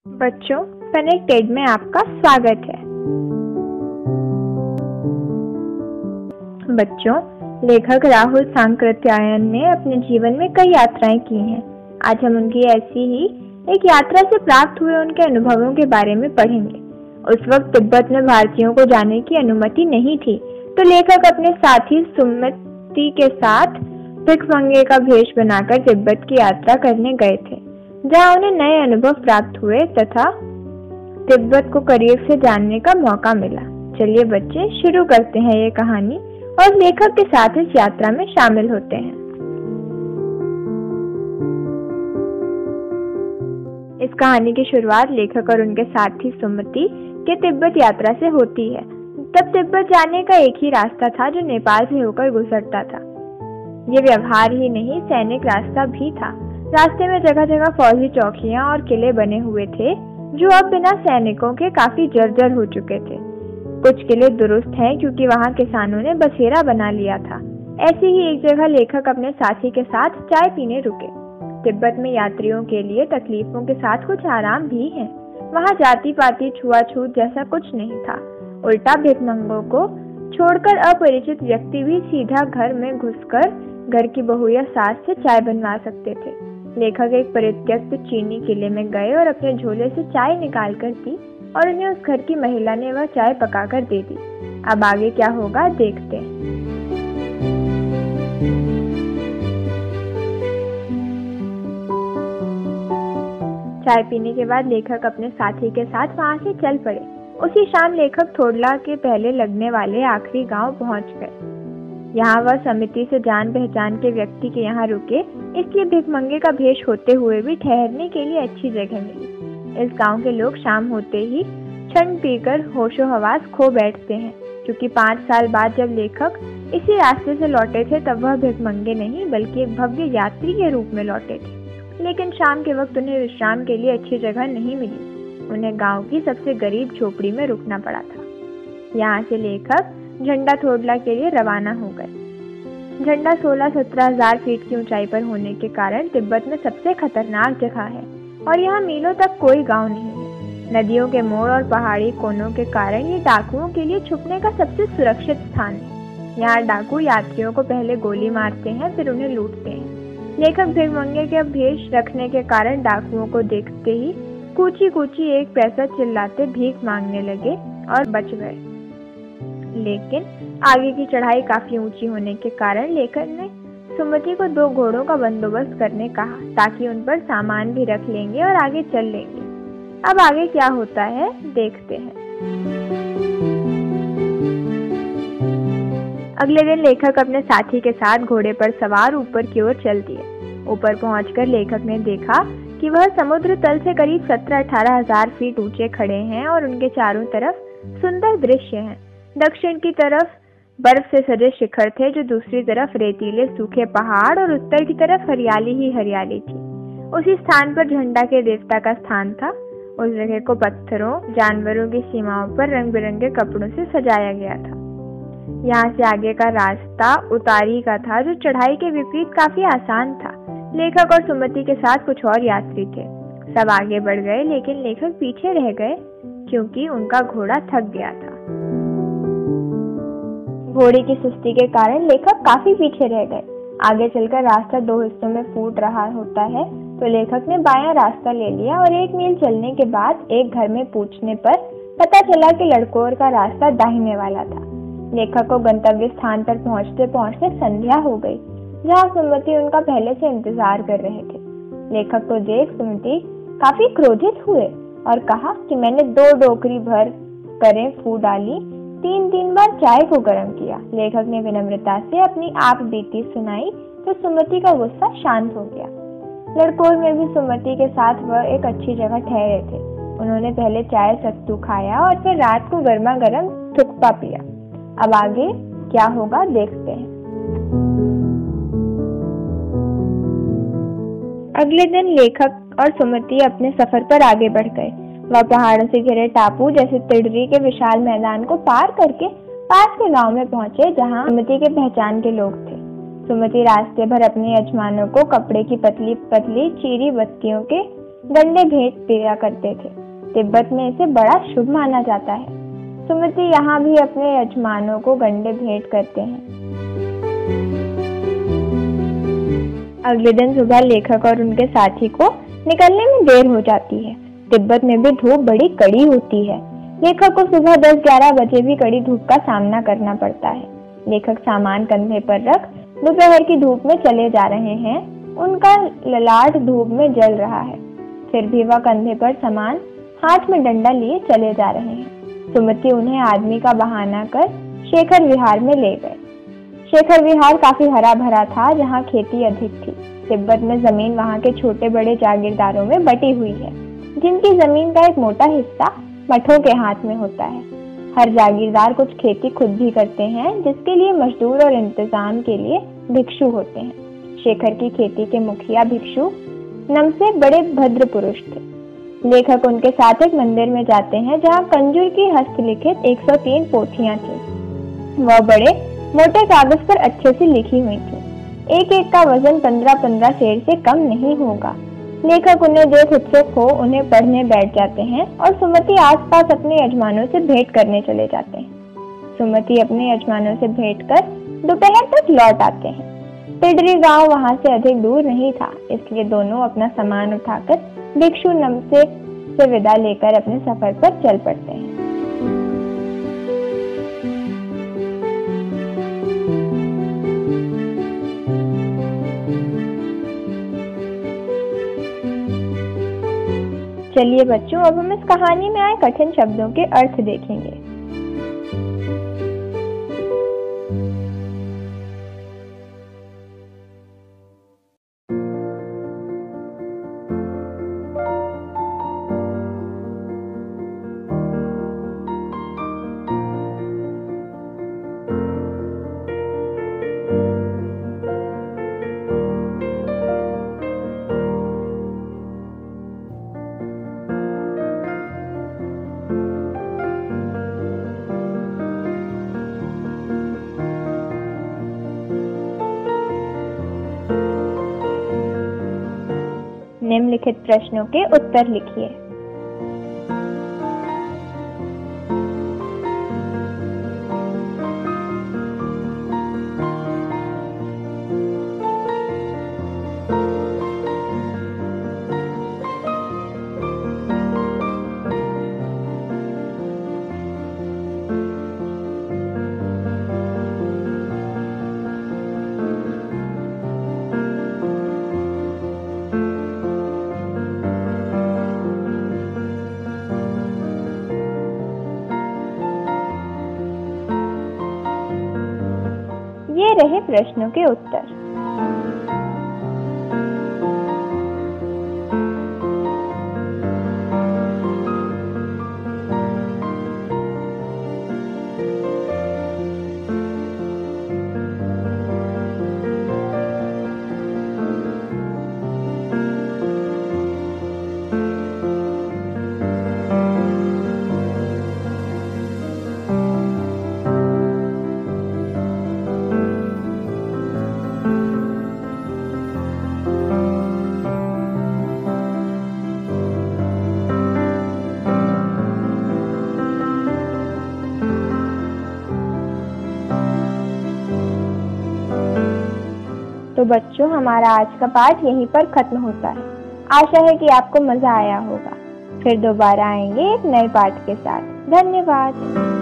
बच्चों, कनेक्टेड में आपका स्वागत है। बच्चों, लेखक राहुल सांकृत्यायन ने अपने जीवन में कई यात्राएं की हैं। आज हम उनकी ऐसी ही एक यात्रा से प्राप्त हुए उनके अनुभवों के बारे में पढ़ेंगे। उस वक्त तिब्बत में भारतीयों को जाने की अनुमति नहीं थी, तो लेखक अपने साथी सुमति के साथ भिखमंगे का भेष बनाकर तिब्बत की यात्रा करने गए थे, जहां उन्हें नए अनुभव प्राप्त हुए तथा तिब्बत को करीब से जानने का मौका मिला। चलिए बच्चे, शुरू करते हैं ये कहानी और लेखक के साथ इस यात्रा में शामिल होते हैं। इस कहानी की शुरुआत लेखक और उनके साथी सुमति के तिब्बत यात्रा से होती है। तब तिब्बत जाने का एक ही रास्ता था जो नेपाल से होकर गुजरता था। ये व्यवहार ही नहीं, सैनिक रास्ता भी था। रास्ते में जगह जगह फौजी चौकियां और किले बने हुए थे जो अब बिना सैनिकों के काफी जर्जर हो चुके थे। कुछ किले दुरुस्त हैं क्योंकि वहां किसानों ने बसेरा बना लिया था। ऐसी ही एक जगह लेखक अपने साथी के साथ चाय पीने रुके। तिब्बत में यात्रियों के लिए तकलीफों के साथ कुछ आराम भी है। वहां जाति पाति छुआछूत जैसा कुछ नहीं था। उल्टा भिखमंगों को छोड़कर अपरिचित व्यक्ति भी सीधा घर में घुसकर घर की बहू या सास से चाय बनवा सकते थे। लेखक एक परित्यक्त चीनी किले में गए और अपने झोले से चाय निकाल कर दी और उन्हें उस घर की महिला ने वह चाय पकाकर दे दी। अब आगे क्या होगा देखते हैं। चाय पीने के बाद लेखक अपने साथी के साथ वहां से चल पड़े। उसी शाम लेखक थोडला के पहले लगने वाले आखिरी गांव पहुंच गए। यहाँ वह समिति से जान पहचान के व्यक्ति के यहाँ रुके, इसलिए भिखमंगे का भेष होते हुए भी ठहरने के लिए अच्छी जगह मिली। इस गांव के लोग शाम होते ही क्षण पीकर होशो हवास खो बैठते हैं, क्योंकि 5 साल बाद जब लेखक इसी रास्ते से लौटे थे तब वह भिखमंगे नहीं बल्कि एक भव्य यात्री के रूप में लौटे थे। लेकिन शाम के वक्त उन्हें विश्राम के लिए अच्छी जगह नहीं मिली। उन्हें गाँव की सबसे गरीब झोपड़ी में रुकना पड़ा था। यहाँ से लेखक झंडा थोडला के लिए रवाना हो गए। झंडा 16-17 हजार फीट की ऊंचाई पर होने के कारण तिब्बत में सबसे खतरनाक जगह है और यहाँ मीलों तक कोई गांव नहीं है। नदियों के मोड़ और पहाड़ी कोनों के कारण ये डाकुओं के लिए छुपने का सबसे सुरक्षित स्थान है। यहाँ डाकू यात्रियों को पहले गोली मारते हैं, फिर उन्हें लूटते हैं। लेखक भिखमंगे के भेष रखने के कारण डाकुओं को देखते ही कूची कूची 1 पैसा चिल्लाते भीख मांगने लगे और बच गए। लेकिन आगे की चढ़ाई काफी ऊंची होने के कारण लेखक ने सुमति को 2 घोड़ों का बंदोबस्त करने कहा, ताकि उन पर सामान भी रख लेंगे और आगे चल लेंगे। अब आगे क्या होता है देखते हैं। अगले दिन लेखक अपने साथी के साथ घोड़े पर सवार ऊपर की ओर चल दिए। ऊपर पहुंचकर लेखक ने देखा कि वह समुद्र तल से करीब 17-18 हजार फीट ऊंचे खड़े हैं और उनके चारों तरफ सुंदर दृश्य हैं। दक्षिण की तरफ बर्फ से सजे शिखर थे, जो दूसरी तरफ रेतीले सूखे पहाड़ और उत्तर की तरफ हरियाली ही हरियाली थी। उसी स्थान पर झंडा के देवता का स्थान था। उस जगह को पत्थरों, जानवरों की सीमाओं पर रंग बिरंगे कपड़ों से सजाया गया था। यहाँ से आगे का रास्ता उतारी का था, जो चढ़ाई के विपरीत काफी आसान था। लेखक और सुमति के साथ कुछ और यात्री थे। सब आगे बढ़ गए, लेकिन लेखक पीछे रह गए क्योंकि उनका घोड़ा थक गया था। घोड़े की सुस्ती के कारण लेखक काफी पीछे रह गए। आगे चलकर रास्ता 2 हिस्सों में फूट रहा होता है, तो लेखक ने बायां रास्ता ले लिया और 1 मील चलने के बाद एक घर में पूछने पर पता चला कि लड़कोर का रास्ता दाहिने वाला था। लेखक को गंतव्य स्थान पर पहुंचते पहुंचते संध्या हो गई, जहां सुमति उनका पहले से इंतजार कर रहे थे। लेखक को देख सुमति काफी क्रोधित हुए और कहा कि मैंने 2 डोकरी भर करें फू डाली, 3 बार चाय को गर्म किया। लेखक ने विनम्रता से अपनी आप बीती सुनाई, तो सुमति का गुस्सा शांत हो गया। लड़कोर में भी सुमति के साथ वह एक अच्छी जगह ठहरे थे। उन्होंने पहले चाय सत्तू खाया और फिर रात को गर्मा गर्म थुक्पा पिया। अब आगे क्या होगा देखते हैं। अगले दिन लेखक और सुमति अपने सफर पर आगे बढ़ गए। वह पहाड़ों से घिरे टापू जैसे तिडरी के विशाल मैदान को पार करके पास के गांव में पहुंचे, जहां सुमति के पहचान के लोग थे। सुमति रास्ते भर अपने यजमानों को कपड़े की पतली पतली चीरी बत्तियों के गंडे भेंट दिया करते थे। तिब्बत में इसे बड़ा शुभ माना जाता है। सुमति यहाँ भी अपने यजमानों को गंडे भेंट करते हैं। अगले दिन सुबह लेखक और उनके साथी को निकलने में देर हो जाती है। तिब्बत में भी धूप बड़ी कड़ी होती है। लेखक को सुबह 10-11 बजे भी कड़ी धूप का सामना करना पड़ता है। लेखक सामान कंधे पर रख दोपहर की धूप में चले जा रहे हैं। उनका ललाट धूप में जल रहा है, फिर भी वह कंधे पर सामान, हाथ में डंडा लिए चले जा रहे हैं। सुमति उन्हें आदमी का बहाना कर शेखर विहार में ले गए। शेखर विहार काफी हरा भरा था, जहाँ खेती अधिक थी। तिब्बत में जमीन वहाँ के छोटे बड़े जागीरदारों में बटी हुई है, जिनकी जमीन का एक मोटा हिस्सा मठों के हाथ में होता है। हर जागीरदार कुछ खेती खुद भी करते हैं, जिसके लिए मजदूर और इंतजाम के लिए भिक्षु होते हैं। शेखर की खेती के मुखिया भिक्षु नमसे बड़े भद्र पुरुष थे। लेखक उनके साथ एक मंदिर में जाते हैं, जहाँ कंजूर की हस्तलिखित 103 पोथियां थी। वह बड़े मोटे कागज पर अच्छे से लिखी हुई थी। एक एक का वजन 15-15 सेर से कम नहीं होगा। लेखक उन्हें देख उत्सुक हो उन्हें पढ़ने बैठ जाते हैं और सुमति आसपास अपने यजमानों से भेंट करने चले जाते हैं। सुमति अपने यजमानों से भेंट कर दोपहर तक लौट आते हैं। पिडरी गांव वहां से अधिक दूर नहीं था, इसलिए दोनों अपना सामान उठाकर भिक्षु नमसे से विदा लेकर अपने सफर पर चल पड़ते हैं। चलिए बच्चों, अब हम इस कहानी में आए कठिन शब्दों के अर्थ देखेंगे। निम्नलिखित प्रश्नों के उत्तर लिखिए। ये रहे प्रश्नों के उत्तर। तो बच्चों, हमारा आज का पाठ यहीं पर खत्म होता है। आशा है कि आपको मजा आया होगा। फिर दोबारा आएंगे एक नए पाठ के साथ। धन्यवाद।